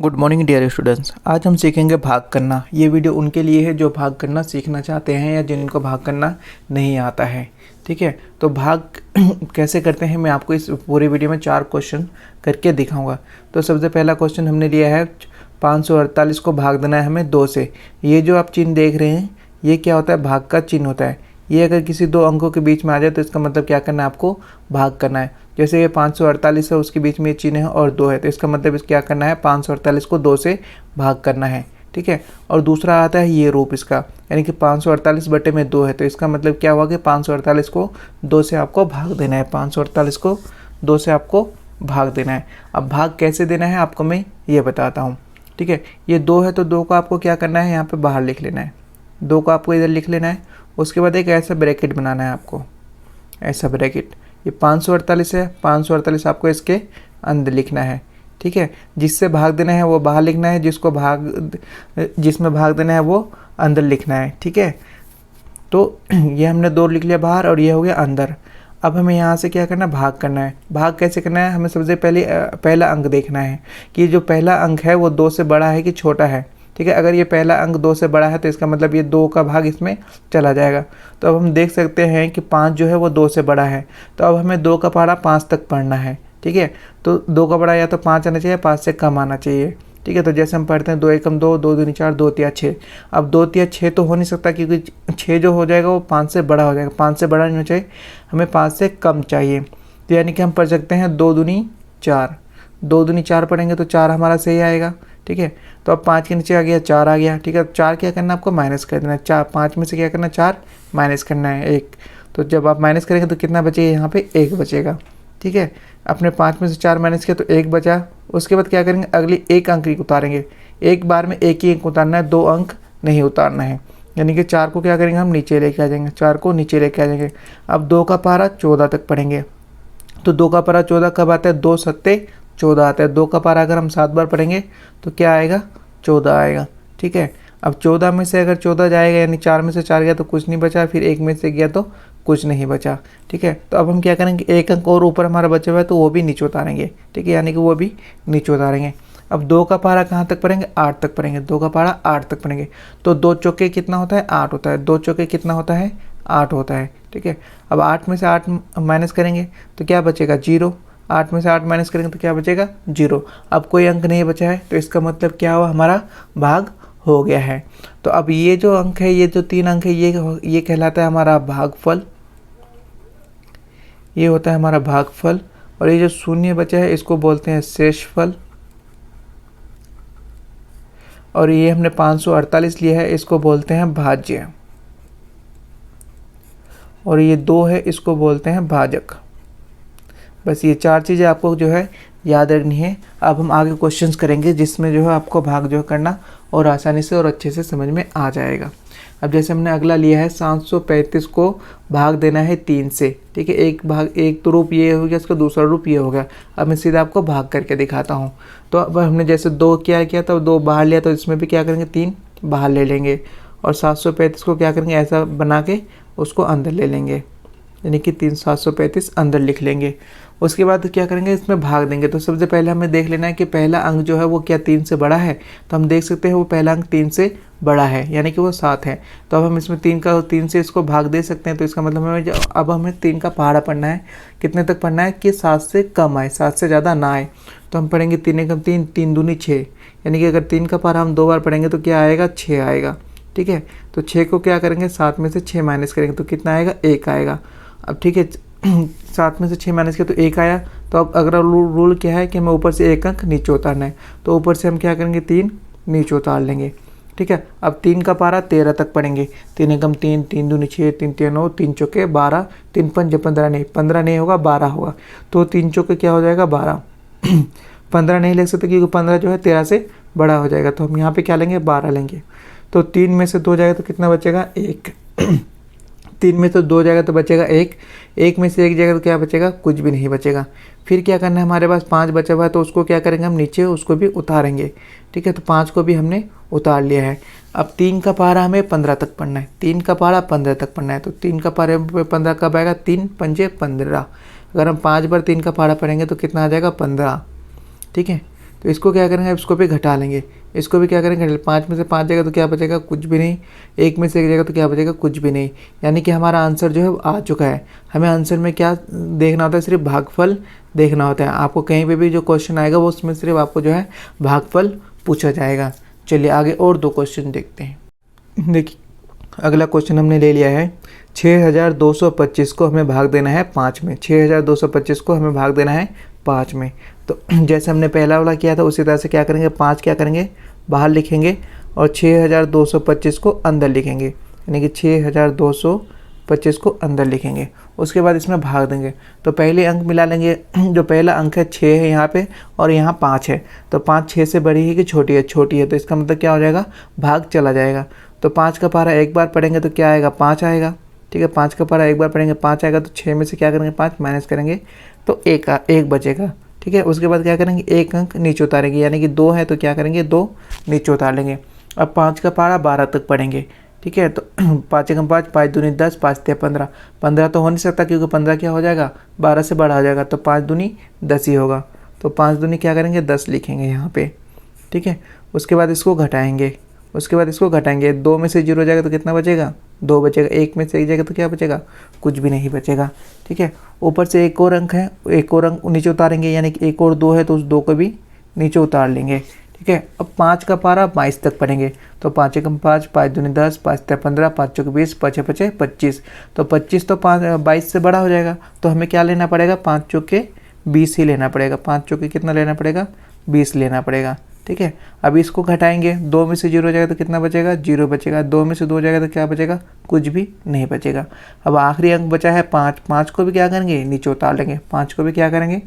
Good morning dear students. आज हम सीखेंगे भाग करना। ये वीडियो उनके लिए है जो भाग करना सीखना चाहते हैं या जिनको भाग करना नहीं आता है। ठीक है, तो भाग कैसे करते हैं मैं आपको इस पूरे वीडियो में 4 क्वेश्चन करके दिखाऊंगा। तो सबसे पहला क्वेश्चन हमने लिया है 548 को भाग देना है हमें 2 से। ये जो आप चिन्ह देख रहे हैं ये क्या होता है? भाग का चिन्ह होता है। ये अगर किसी 2 अंकों के बीच में आ जाए तो इसका मतलब क्या करना है? आपको भाग करना है। जैसे ये 548 है, उसके बीच में ये चिन्ह है और 2 है, तो इसका मतलब क्या करना है? 548 को 2 से भाग करना है। ठीक है, और दूसरा आता है ये रूप इसका, यानी कि 548 बटे में 2 है, तो इसका मतलब क्या हुआ कि 548 को 2 से आपको भाग देना है। 548 को 2 से आपको भाग देना है। अब भाग कैसे देना है आपको मैं ये बताता हूँ। ठीक है, ये 2 है तो 2 को आपको क्या करना है? यहाँ पे बाहर लिख लेना है। 2 को आपको इधर लिख लेना है। उसके बाद एक ऐसा ब्रैकेट बनाना है आपको, ऐसा ब्रैकेट। ये 548 है, 548 आपको इसके अंदर लिखना है। ठीक है, जिससे भाग देना है वो बाहर लिखना है, जिसमें भाग देना है वो अंदर लिखना है। ठीक है, तो ये हमने 2 लिख लिया बाहर और ये हो गया अंदर। अब हमें यहाँ से क्या करना है? भाग करना है। भाग कैसे करना है? हमें सबसे पहले पहला अंक देखना है कि जो पहला अंक है वो 2 से बड़ा है कि छोटा है। ठीक है, अगर ये पहला अंक 2 से बड़ा है तो इसका मतलब ये 2 का भाग इसमें चला जाएगा। तो अब हम देख सकते हैं कि 5 जो है वो 2 से बड़ा है, तो अब हमें 2 का पहाड़ा 5 तक पढ़ना है। ठीक है, तो 2 का पहाड़ा या तो 5 आना चाहिए, 5 से कम आना चाहिए। ठीक है, तो जैसे हम पढ़ते हैं 2 एकम 2, 2 दूनी 4, 2 तिया 6। अब 2 तिया 6 तो हो नहीं सकता क्योंकि 6 जो हो जाएगा वो 5 से बड़ा हो जाएगा। 5 से बड़ा नहीं होना चाहिए, हमें 5 से कम चाहिए। तो यानी कि हम पढ़ सकते हैं 2 दूनी 4। 2 दूनी 4 पढ़ेंगे तो 4 हमारा सही आएगा। ठीक है, तो अब 5 के नीचे आ गया 4 आ गया। ठीक है, 4 क्या करना है? आपको माइनस कर देना है। 5 में से क्या करना है? 4 माइनस करना है 1। तो जब आप माइनस करेंगे तो कितना बचेगा? यहाँ पे 1 बचेगा। ठीक है, अपने 5 में से 4 माइनस किया तो 1 बचा। उसके बाद क्या करेंगे? अगली 1 अंक ही उतारेंगे। एक बार में 1 ही अंक उतारना है, 2 अंक नहीं उतारना है। यानी कि 4 को क्या करेंगे? हम नीचे लेके आ जाएंगे। 4 को नीचे लेके आ जाएंगे। अब 2 का पारा 14 तक पढ़ेंगे। तो 2 का पारा 14 कब आता है? 2 सत्ते 14 आता है। 2 का पारा अगर हम 7 बार पढ़ेंगे तो क्या आएगा? 14 आएगा। ठीक है, अब 14 में से अगर 14 जाएगा यानी 4 में से 4 गया तो कुछ नहीं बचा, फिर 1 में से गया तो कुछ नहीं बचा। ठीक है, तो अब हम क्या करेंगे? 1 अंक और ऊपर हमारा बचा हुआ है तो वो भी नीचे उतारेंगे। ठीक है, यानी कि वो भी नीचे उतारेंगे। अब 2 का पारा कहाँ तक पढ़ेंगे? 8 तक पढ़ेंगे। 2 का पारा 8 तक पढ़ेंगे। तो 2 चौके कितना होता है? 8 होता है। 2 चौके कितना होता है? 8 होता है। ठीक है, अब 8 में से 8 माइनस करेंगे तो क्या बचेगा? 0। 8 में से 8 माइनस करेंगे तो क्या बचेगा? 0। अब कोई अंक नहीं बचा है तो इसका मतलब क्या हुआ? हमारा भाग हो गया है। तो अब ये जो अंक है, ये जो 3 अंक है, ये कहलाता है हमारा भागफल। ये होता है हमारा भागफल। और ये जो शून्य बचा है इसको बोलते हैं शेषफल। और ये हमने 548 लिया है, इसको बोलते हैं भाज्य। और ये 2 है, इसको बोलते हैं भाजक। बस ये 4 चीज़ें आपको जो है याद रखनी है। अब हम आगे क्वेश्चंस करेंगे जिसमें जो है आपको भाग जो है करना और आसानी से और अच्छे से समझ में आ जाएगा। अब जैसे हमने अगला लिया है 735 को भाग देना है 3 से। ठीक है, एक तो रूप ये हो गया, इसका दूसरा रूप ये हो गया। अब मैं सीधा आपको भाग करके दिखाता हूँ। तो अब हमने जैसे 2 क्या किया था, 2 बाहर लिया, तो इसमें भी क्या करेंगे? 3 बाहर ले लेंगे। और 735 को क्या करेंगे? ऐसा बना के उसको अंदर ले लेंगे, यानी कि 735 अंदर लिख लेंगे। उसके बाद क्या करेंगे? इसमें भाग देंगे। तो सबसे पहले हमें देख लेना है कि पहला अंक जो है वो क्या 3 से बड़ा है। तो हम देख सकते हैं वो पहला अंक 3 से बड़ा है, यानी कि वो 7 है। तो अब हम इसमें 3 से इसको भाग दे सकते हैं। तो इसका मतलब अब हमें 3 का पहाड़ा पढ़ना है। कितने तक पढ़ना है? कि 7 से कम आए, 7 से ज़्यादा ना आए। तो हम पढ़ेंगे 3 एकम 3, 3 दूनी 6, यानी कि अगर 3 का पहाड़ा हम 2 बार पढ़ेंगे तो क्या आएगा? 6 आएगा। ठीक है, तो 6 को क्या करेंगे? 7 में से 6 माइनस करेंगे तो कितना आएगा? 1 आएगा। अब ठीक है, 7 में से 6 माइनस किया तो 1 आया। तो अब अगला रूल क्या है कि हमें ऊपर से 1 अंक नीचे उतारना है। तो ऊपर से हम क्या करेंगे? 3 नीचे उतार लेंगे। ठीक है, अब 3 का पारा 13 तक पढ़ेंगे। 3 एकम 3, 3 दूनी 6, 3 तिया 9, 3 चौके 12, 3 पंज 15 नहीं, 15 नहीं होगा, 12 होगा। तो 3 चौके क्या हो जाएगा? 12। 15 नहीं लिख सकते क्योंकि 15 जो है 13 से बड़ा हो जाएगा। तो हम यहाँ पे क्या लेंगे? 12 लेंगे। तो 3 में से 2 जाएगा तो कितना बचेगा? 1। 3 में तो 2 जाएगा तो बचेगा 1। 1 में से 1 जाएगा तो क्या बचेगा? कुछ भी नहीं बचेगा। फिर क्या करना है? हमारे पास 5 बचा हुआ है तो उसको क्या करेंगे? हम नीचे उसको भी उतारेंगे। ठीक है, तो 5 को भी हमने उतार लिया है। अब 3 का पहाड़ा हमें 15 तक पढ़ना है। 3 का पहाड़ा 15 तक पढ़ना है। तो 3 का पहाड़े पे 15 कब आएगा? 3 पंजे 15। अगर हम 5 बार 3 का पहाड़ा पढ़ेंगे तो कितना आ जाएगा? 15। ठीक है, तो इसको क्या करेंगे, इसको भी घटा लेंगे, इसको भी क्या करेंगे, 5 में से 5 जाएगा तो क्या बचेगा, कुछ भी नहीं। 1 में से 1 जाएगा तो क्या बचेगा, कुछ भी नहीं। यानी कि हमारा आंसर जो है आ चुका है। हमें आंसर में क्या देखना होता है, सिर्फ भागफल देखना होता है। आपको कहीं पे भी जो क्वेश्चन आएगा वो उसमें सिर्फ आपको जो है भागफल पूछा जाएगा। चलिए आगे और 2 क्वेश्चन देखते हैं। देखिए अगला क्वेश्चन हमने ले लिया है 6225 को हमें भाग देना है 5 में। 6225 को हमें भाग देना है 5 में। तो जैसे हमने पहला वाला किया था उसी तरह से क्या करेंगे, 5 क्या करेंगे बाहर लिखेंगे और 6225 को अंदर लिखेंगे, यानी कि 6225 को अंदर लिखेंगे। उसके बाद इसमें भाग देंगे। तो पहले अंक मिला लेंगे, जो पहला अंक है 6 है यहाँ पे और यहाँ 5 है। तो 5 6 से बड़ी है कि छोटी है, छोटी है। तो इसका मतलब क्या हो जाएगा, भाग चला जाएगा। तो 5 का पारा एक बार पढ़ेंगे तो क्या आएगा, 5 आएगा। ठीक है, 5 का पारा एक बार पढ़ेंगे 5 आएगा। तो 6 में से क्या करेंगे, 5 माइनस करेंगे तो 1 बचेगा। ठीक है, उसके बाद क्या करेंगे, 1 अंक नीचे उतारेंगे, यानी कि 2 है तो क्या करेंगे, 2 नीचे उतार लेंगे। अब 5 का पारा 12 तक पढ़ेंगे। ठीक है, तो 5 एकम 5, 5 दूनी 10, 5 तिया 15। 15 तो हो नहीं सकता क्योंकि 15 क्या हो जाएगा, 12 से बड़ा हो जाएगा। तो 5 दूनी 10 ही होगा। तो 5 दूनी क्या करेंगे, 10 लिखेंगे यहाँ पे। ठीक है, उसके बाद इसको घटाएंगे, 2 में से 0 जाएगा तो कितना बचेगा, 2 बचेगा। 1 में से 1 जाएगा तो क्या बचेगा, कुछ भी नहीं बचेगा। ठीक है, ऊपर से एक और अंक है, एक और अंक नीचे उतारेंगे, यानी कि एक और 2 है तो उस 2 को भी नीचे उतार लेंगे। ठीक है, अब 5 का पारा 22 तक पढ़ेंगे। तो 5 एकम 5, 5 दूनी 10, 5 तिया 15, 5 चौक 20, 5 पचे 25। तो 25 तो 22 से बड़ा हो जाएगा। तो हमें क्या लेना पड़ेगा, 5 चौके 20 ही लेना पड़ेगा। 5 चौके कितना लेना पड़ेगा, 20 लेना पड़ेगा। ठीक है, अब इसको घटाएंगे, 2 में से 0 जाएगा तो कितना बचेगा, 0 बचेगा। 2 में से 2 जाएगा तो क्या बचेगा, कुछ भी नहीं बचेगा। अब आखिरी अंक बचा है 5। 5 को भी क्या करेंगे, नीचे उतार लेंगे। 5 को भी क्या करेंगे,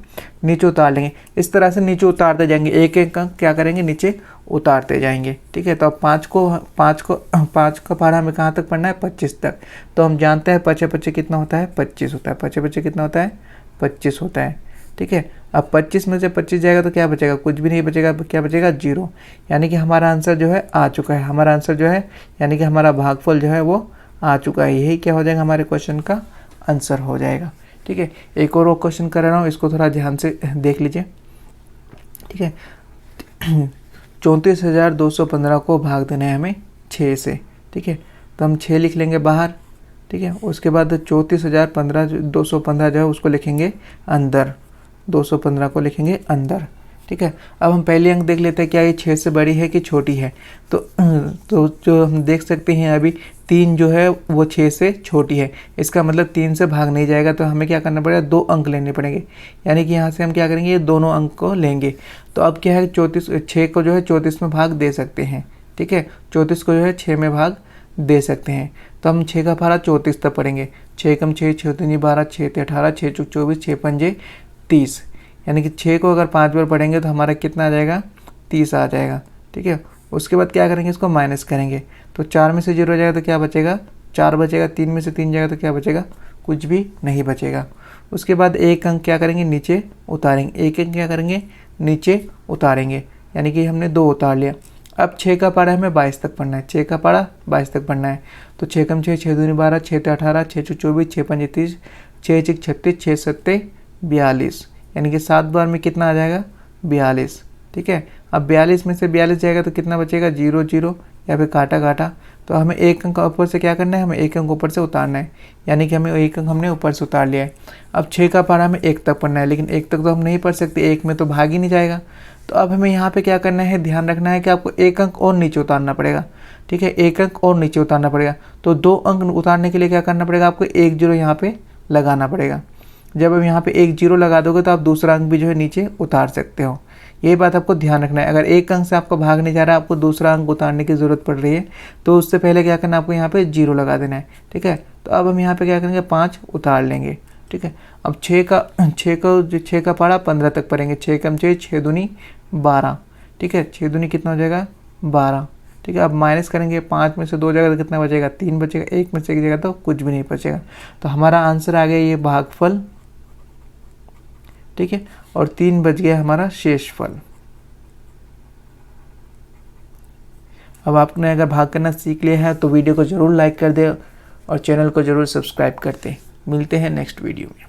नीचे उतार लेंगे। इस तरह से नीचे उतारते जाएंगे, एक एक अंक क्या करेंगे, नीचे उतारते जाएंगे। ठीक है, तो अब 5 का पारा हमें कहाँ तक पढ़ना है, 25 तक। तो हम जानते हैं 5 पचे कितना होता है, 25 होता है। 5 पचे कितना होता है, 25 होता है। ठीक है, अब 25 में से 25 जाएगा तो क्या बचेगा, कुछ भी नहीं बचेगा। क्या बचेगा, 0। यानी कि हमारा आंसर जो है आ चुका है। हमारा आंसर जो है यानी कि हमारा भागफल जो है वो आ चुका है। यही क्या हो जाएगा, हमारे क्वेश्चन का आंसर हो जाएगा। ठीक है, एक और क्वेश्चन कर रहा हूँ, इसको थोड़ा ध्यान से देख लीजिए। ठीक है, 34,215 को भाग देना है हमें 6 से। ठीक है, तो हम 6 लिख लेंगे बाहर। ठीक है, उसके बाद 34,215 जो है उसको लिखेंगे अंदर, 215 को लिखेंगे अंदर। ठीक है, अब हम पहले अंक देख लेते हैं, क्या ये 6 से बड़ी है कि छोटी है। तो जो हम देख सकते हैं अभी 3 जो है वो 6 से छोटी है। इसका मतलब 3 से भाग नहीं जाएगा। तो हमें क्या करना पड़ेगा, 2 अंक लेने पड़ेंगे। यानी कि यहाँ से हम क्या करेंगे, ये दोनों अंक को लेंगे। तो अब क्या है, 6 को जो है 34 में भाग दे सकते हैं। ठीक है, 34 को जो है 6 में भाग दे सकते हैं। तो हम 6 का पारा 34 तक पढ़ेंगे। 6 एकम 6, 6 दूनी 12, 6 तिया 18, 6 चौक 24, 6 पंजे 30। यानी कि 6 को अगर 5 बार पढ़ेंगे तो हमारा कितना आ जाएगा, 30 आ जाएगा। ठीक है, उसके बाद क्या करेंगे, इसको माइनस करेंगे। तो 4 में से 0 जाएगा तो क्या बचेगा, 4 बचेगा। 3 में से 3 जाएगा तो क्या बचेगा, कुछ भी नहीं बचेगा। उसके बाद एक अंक क्या करेंगे, नीचे उतारेंगे। एक अंक क्या करेंगे, नीचे उतारेंगे, यानी कि हमने 2 उतार लिया। अब 6 का पारा हमें 22 तक पढ़ना है। 6 का पारा 22 तक पढ़ना है। तो 6 कम 6, 6 दूनी 12, 6 तिया 18, 6 चौक 24, 6 पंजे 30, 6 चिक 36, 6 सत्ते 42। यानी कि 7 बार में कितना आ जाएगा, 42। ठीक है, अब 42 में से 42 जाएगा तो कितना बचेगा, 0 0, या फिर काटा काटा। तो हमें एक अंक ऊपर से क्या करना है, हमें एक अंक ऊपर से उतारना है। यानी कि हमें एक अंक हमने ऊपर से उतार लिया है। अब 6 का पारा हमें 1 तक पढ़ना है, लेकिन 1 तक तो हम नहीं पढ़ सकते, 1 में तो भाग ही नहीं जाएगा। तो अब हमें यहाँ पे क्या करना है, ध्यान रखना है कि आपको एक अंक और नीचे उतारना पड़ेगा। ठीक है, एक अंक और नीचे उतारना पड़ेगा। तो 2 अंक उतारने के लिए क्या करना पड़ेगा, आपको 1 0 यहाँ पे लगाना पड़ेगा। जब आप यहाँ पे 1 0 लगा दोगे तो आप दूसरा अंक भी जो है नीचे उतार सकते हो। ये बात आपको ध्यान रखना है। अगर एक अंक से आपको भाग नहीं जा रहा है, आपको दूसरा अंक उतारने की ज़रूरत पड़ रही है, तो उससे पहले क्या करना है, आपको यहाँ पे 0 लगा देना है। ठीक है, तो अब हम यहाँ पे क्या करेंगे, 5 उतार लेंगे। ठीक है, अब 6 का पारा 15 तक पढ़ेंगे। 6 कम 6, 6 दूनी 12। ठीक है, 6 दूनी कितना हो जाएगा, 12। ठीक है, अब माइनस करेंगे, 5 में से 2 जाएगा तो कितना बचेगा, 3 बचेगा। 1 में से 1 जाएगा तो कुछ भी नहीं बचेगा। तो हमारा आंसर आ गया ये भागफल। ठीक है, और 3 बच गया हमारा शेषफल। अब आपने अगर भाग करना सीख लिया है तो वीडियो को ज़रूर लाइक कर दे और चैनल को ज़रूर सब्सक्राइब कर दे। मिलते हैं नेक्स्ट वीडियो में।